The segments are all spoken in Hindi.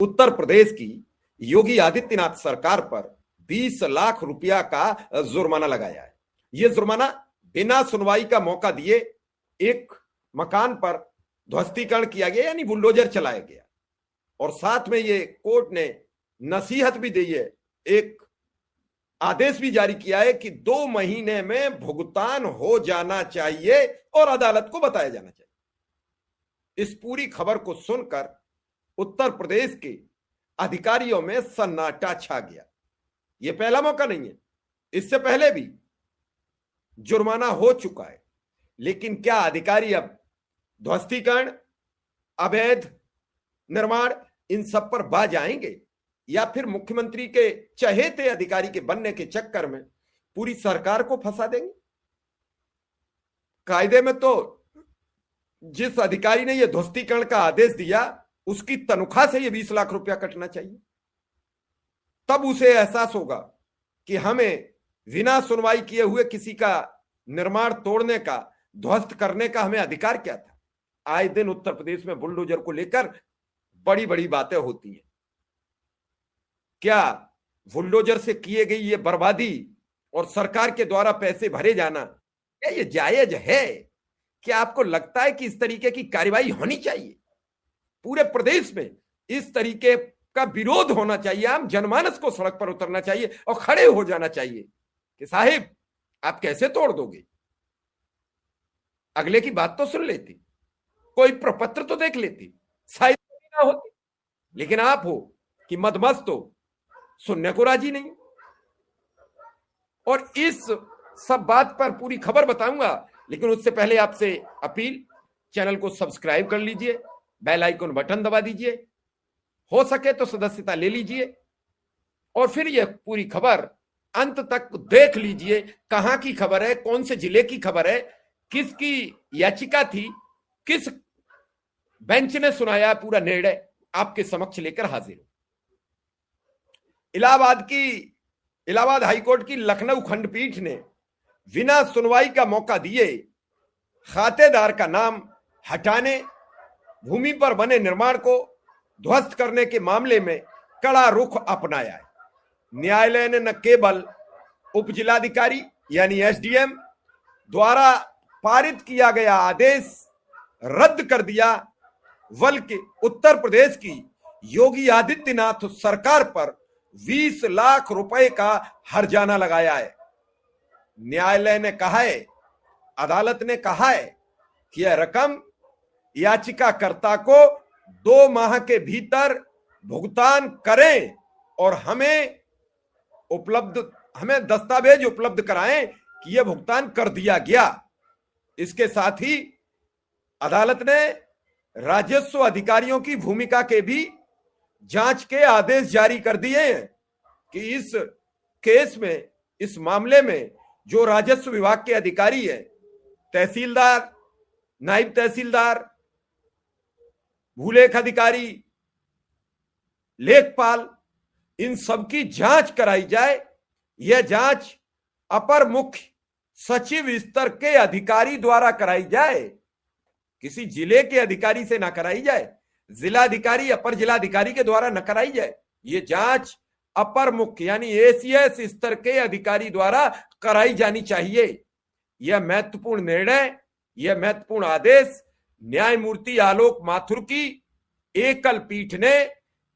उत्तर प्रदेश की योगी आदित्यनाथ सरकार पर 20 लाख रुपया का जुर्माना लगाया है। यह जुर्माना बिना सुनवाई का मौका दिए एक मकान पर ध्वस्तीकरण किया गया, यानी बुलडोजर चलाया गया, और साथ में ये कोर्ट ने नसीहत भी दी है, एक आदेश भी जारी किया है कि 2 महीने में भुगतान हो जाना चाहिए और अदालत को बताया जाना चाहिए। इस पूरी खबर को सुनकर उत्तर प्रदेश के अधिकारियों में सन्नाटा छा गया। यह पहला मौका नहीं है, इससे पहले भी जुर्माना हो चुका है, लेकिन क्या अधिकारी अब ध्वस्तीकरण, अवैध निर्माण, इन सब पर बाज आएंगे, या फिर मुख्यमंत्री के चहेते अधिकारी के बनने के चक्कर में पूरी सरकार को फंसा देंगे? कायदे में तो जिस अधिकारी ने यह ध्वस्तीकरण का आदेश दिया उसकी तनख्वाह से यह 20 लाख रुपया कटना चाहिए। तब उसे एहसास होगा कि हमें बिना सुनवाई किए हुए किसी का निर्माण तोड़ने का, ध्वस्त करने का हमें अधिकार क्या था। आए दिन उत्तर प्रदेश में बुलडोजर को लेकर बड़ी बड़ी बातें होती हैं। क्या बुलडोजर से किए गई ये बर्बादी और सरकार के द्वारा पैसे भरे जाना, क्या ये जायज है? क्या आपको लगता है कि इस तरीके की कार्रवाई होनी चाहिए? पूरे प्रदेश में इस तरीके का विरोध होना चाहिए, आम जनमानस को सड़क पर उतरना चाहिए और खड़े हो जाना चाहिए कि साहिब आप कैसे तोड़ दोगे? अगले की बात तो सुन लेती, कोई प्रपत्र तो देख लेती, शायद ना होती, लेकिन आप हो कि मदमस्त हो, सुनने को राजी नहीं। और इस सब बात पर पूरी खबर बताऊंगा, लेकिन उससे पहले आपसे अपील, चैनल को सब्सक्राइब कर लीजिए, बेल आइकन बटन दबा दीजिए, हो सके तो सदस्यता ले लीजिए, और फिर यह पूरी खबर अंत तक देख लीजिए। कहां की खबर है, कौन से जिले की खबर है, किसकी याचिका थी, किस बेंच ने सुनाया, पूरा निर्णय आपके समक्ष लेकर हाजिर हूं। इलाहाबाद हाईकोर्ट की लखनऊ खंडपीठ ने बिना सुनवाई का मौका दिए खातेदार का नाम हटाने, भूमि पर बने निर्माण को ध्वस्त करने के मामले में कड़ा रुख अपनाया है। न्यायालय ने न केवल उप जिलाधिकारी यानी एसडीएम द्वारा पारित किया गया आदेश रद्द कर दिया, बल्कि उत्तर प्रदेश की योगी आदित्यनाथ सरकार पर 20 लाख रुपए का हर्जाना लगाया है। न्यायालय ने कहा है, अदालत ने कहा है कि यह रकम याचिकाकर्ता को 2 माह के भीतर भुगतान करें और हमें दस्तावेज उपलब्ध कराएं कि यह भुगतान कर दिया गया। इसके साथ ही अदालत ने राजस्व अधिकारियों की भूमिका के भी जांच के आदेश जारी कर दिए हैं कि इस केस में, इस मामले में जो राजस्व विभाग के अधिकारी हैं, तहसीलदार, नायब तहसीलदार, भूलेख अधिकारी, लेखपाल, इन सबकी जांच कराई जाए। यह जांच अपर मुख्य सचिव स्तर के अधिकारी द्वारा कराई जाए, किसी जिले के अधिकारी से ना कराई जाए, जिलाधिकारी, अपर जिलाधिकारी के द्वारा न कराई जाए। ये जांच अपर मुख्य यानी एसीएस स्तर के अधिकारी द्वारा कराई जानी चाहिए। यह महत्वपूर्ण निर्णय, यह महत्वपूर्ण आदेश न्यायमूर्ति आलोक माथुर की एकल पीठ ने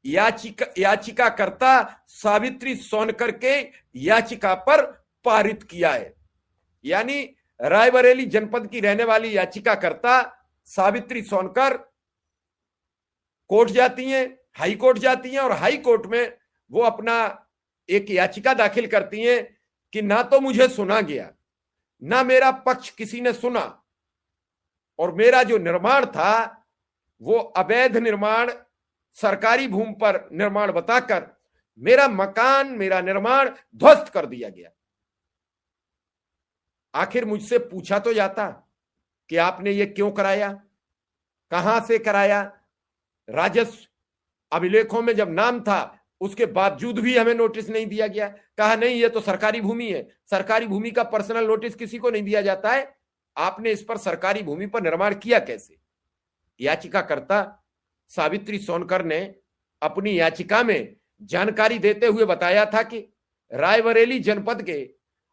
याचिकाकर्ता सावित्री सोनकर के याचिका पर पारित किया है। यानी रायबरेली जनपद की रहने वाली याचिकाकर्ता सावित्री सोनकर कोर्ट जाती हैं, हाई कोर्ट जाती हैं, और हाई कोर्ट में वो अपना एक याचिका दाखिल करती हैं कि ना तो मुझे सुना गया, ना मेरा पक्ष किसी ने सुना, और मेरा जो निर्माण था वो अवैध निर्माण, सरकारी भूमि पर निर्माण बताकर मेरा मकान, मेरा निर्माण ध्वस्त कर दिया गया। आखिर मुझसे पूछा तो जाता कि आपने ये क्यों कराया, कहां से कराया। राजस्व अभिलेखों में जब नाम था उसके बावजूद भी हमें नोटिस नहीं दिया गया। कहा नहीं, ये तो सरकारी भूमि है, सरकारी भूमि का पर्सनल नोटिस किसी को नहीं दिया जाता है, आपने इस पर सरकारी भूमि पर निर्माण किया कैसे। याचिकाकर्ता सावित्री सोनकर ने अपनी याचिका में जानकारी देते हुए बताया था कि रायबरेली जनपद के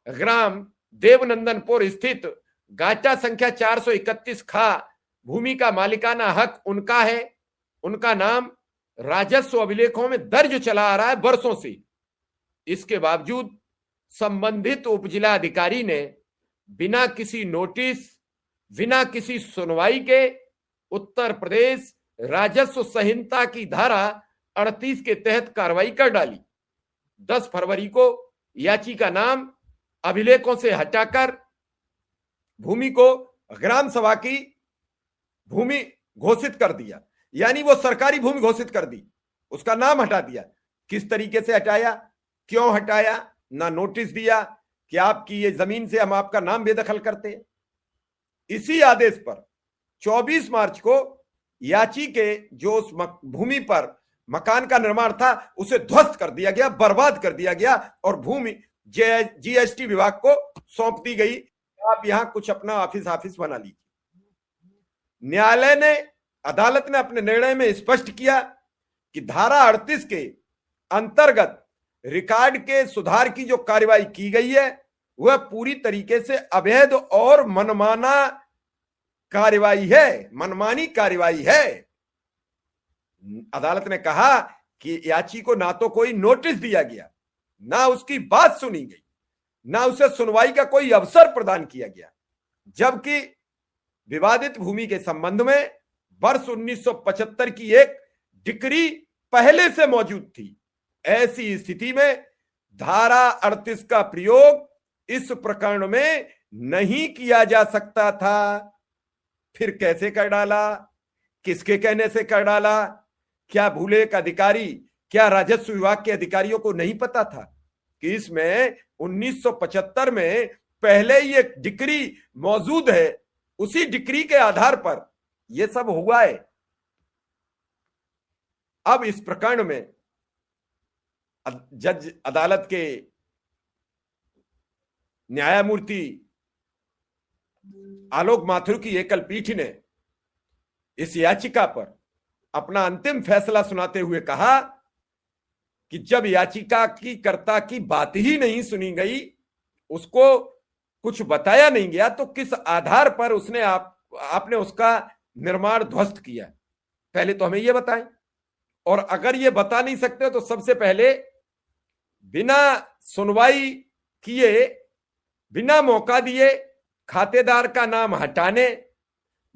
ग्राम देवनंदनपुर स्थित गाटा संख्या 431 खा भूमि का मालिकाना हक उनका है। उनका नाम राजस्व अभिलेखों में दर्ज चला आ रहा है वर्षों से। इसके बावजूद संबंधित उपजिला अधिकारी ने बिना किसी नोटिस, बिना किसी सुनवाई के उत्तर प्रदेश राजस्व संहिता की धारा 38 के तहत कार्रवाई कर डाली। 10 फरवरी को याची का नाम अभिलेखों से हटाकर भूमि को ग्राम सभा की भूमि घोषित कर दिया, यानी वो सरकारी भूमि घोषित कर दी, उसका नाम हटा दिया। किस तरीके से हटाया, क्यों हटाया, ना नोटिस दिया कि आपकी ये जमीन से हम आपका नाम बेदखल करते हैं। इसी आदेश पर 24 मार्च को याची के जो उस भूमि पर मकान का निर्माण था उसे ध्वस्त कर दिया गया, बर्बाद कर दिया गया और भूमि जीएसटी विभाग को सौंप दी गई। आप यहां कुछ अपना ऑफिस बना लीजिए। न्यायालय ने, अदालत ने अपने निर्णय में स्पष्ट किया कि धारा 38 के अंतर्गत रिकॉर्ड के सुधार की जो कार्यवाही की गई है वह पूरी तरीके से अवैध और मनमाना कार्यवाही है, मनमानी कार्यवाही है। अदालत ने कहा कि याची को ना तो कोई नोटिस दिया गया, ना उसकी बात सुनी गई, ना उसे सुनवाई का कोई अवसर प्रदान किया गया, जबकि विवादित भूमि के संबंध में वर्ष 1975 की एक डिक्री पहले से मौजूद थी। ऐसी स्थिति में धारा 38 का प्रयोग इस प्रकरण में नहीं किया जा सकता था। फिर कैसे कर डाला, किसके कहने से कर डाला? क्या भूले एक अधिकारी, क्या राजस्व विभाग के अधिकारियों को नहीं पता था कि इसमें 1975 में पहले ही एक डिक्री मौजूद है, उसी डिक्री के आधार पर यह सब हुआ है। अब इस प्रकरण में जज अदालत के न्यायमूर्ति आलोक माथुर की एकल पीठ ने इस याचिका पर अपना अंतिम फैसला सुनाते हुए कहा कि जब याचिका की कर्ता की बात ही नहीं सुनी गई, उसको कुछ बताया नहीं गया, तो किस आधार पर उसने आपने उसका निर्माण ध्वस्त किया? पहले तो हमें यह बताएं। और अगर ये बता नहीं सकते तो सबसे पहले बिना सुनवाई किए, बिना मौका दिए खातेदार का नाम हटाने,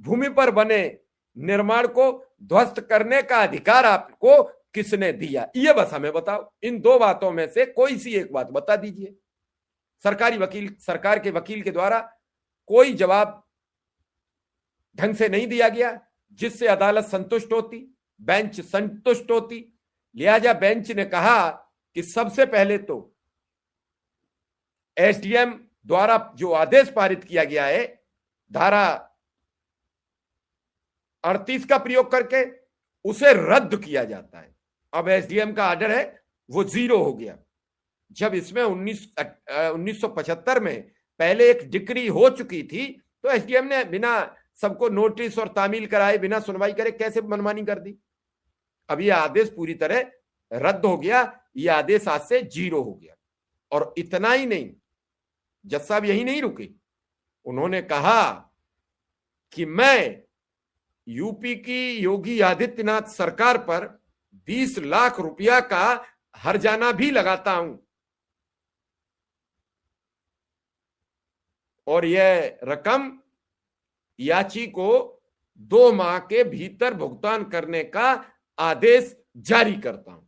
भूमि पर बने निर्माण को ध्वस्त करने का अधिकार आपको किसने दिया? ये बस हमें बताओ। इन दो बातों में से कोई सी एक बात बता दीजिए। सरकार के वकील के द्वारा कोई जवाब ढंग से नहीं दिया गया जिससे अदालत संतुष्ट होती, बेंच संतुष्ट होती। लिहाजा बेंच ने कहा कि सबसे पहले तो एसडीएम द्वारा जो आदेश पारित किया गया है धारा 38 का प्रयोग करके, उसे रद्द किया जाता है। अब एसडीएम का ऑर्डर है वो 0 हो गया। जब इसमें 1975 में पहले एक डिक्री हो चुकी थी तो एसडीएम ने बिना सबको नोटिस और तामील कराए, बिना सुनवाई करे कैसे मनमानी कर दी? अब यह आदेश पूरी तरह रद्द हो गया। यह आदेश आज से 0 हो गया। और इतना ही नहीं, जज साहब यही नहीं रुके, उन्होंने कहा कि मैं यूपी की योगी आदित्यनाथ सरकार पर 20 लाख रुपया का हर्जाना भी लगाता हूं और यह रकम याची को 2 माह के भीतर भुगतान करने का आदेश जारी करता हूं।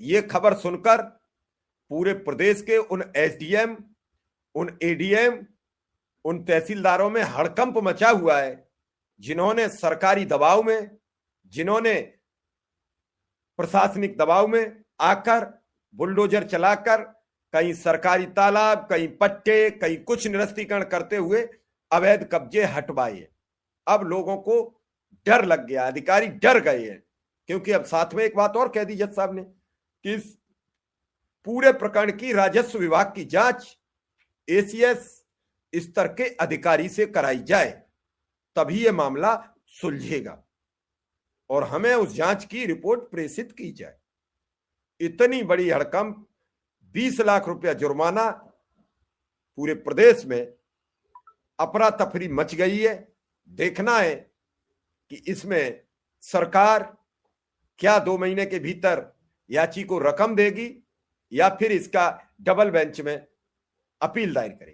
यह खबर सुनकर पूरे प्रदेश के उन एसडीएम, उन एडीएम, उन तहसीलदारों में हड़कंप मचा हुआ है जिन्होंने सरकारी दबाव में, जिन्होंने प्रशासनिक दबाव में आकर बुलडोजर चलाकर कहीं सरकारी तालाब, कहीं पट्टे, कहीं कुछ निरस्तीकरण करते हुए अवैध कब्जे हटवाए। अब लोगों को डर लग गया, अधिकारी डर गए हैं। क्योंकि अब साथ में एक बात और कह दी जज साहब ने कि इस पूरे प्रकरण की राजस्व विभाग की जांच एसीएस स्तर के अधिकारी से कराई जाए, तभी यह मामला सुलझेगा। और हमें उस जांच की रिपोर्ट प्रेषित की जाए। इतनी बड़ी हड़कंप, 20 लाख रुपया जुर्माना, पूरे प्रदेश में अफरा तफरी मच गई है। देखना है कि इसमें सरकार क्या 2 महीने के भीतर याची को रकम देगी या फिर इसका डबल बेंच में अपील दायर करेगी।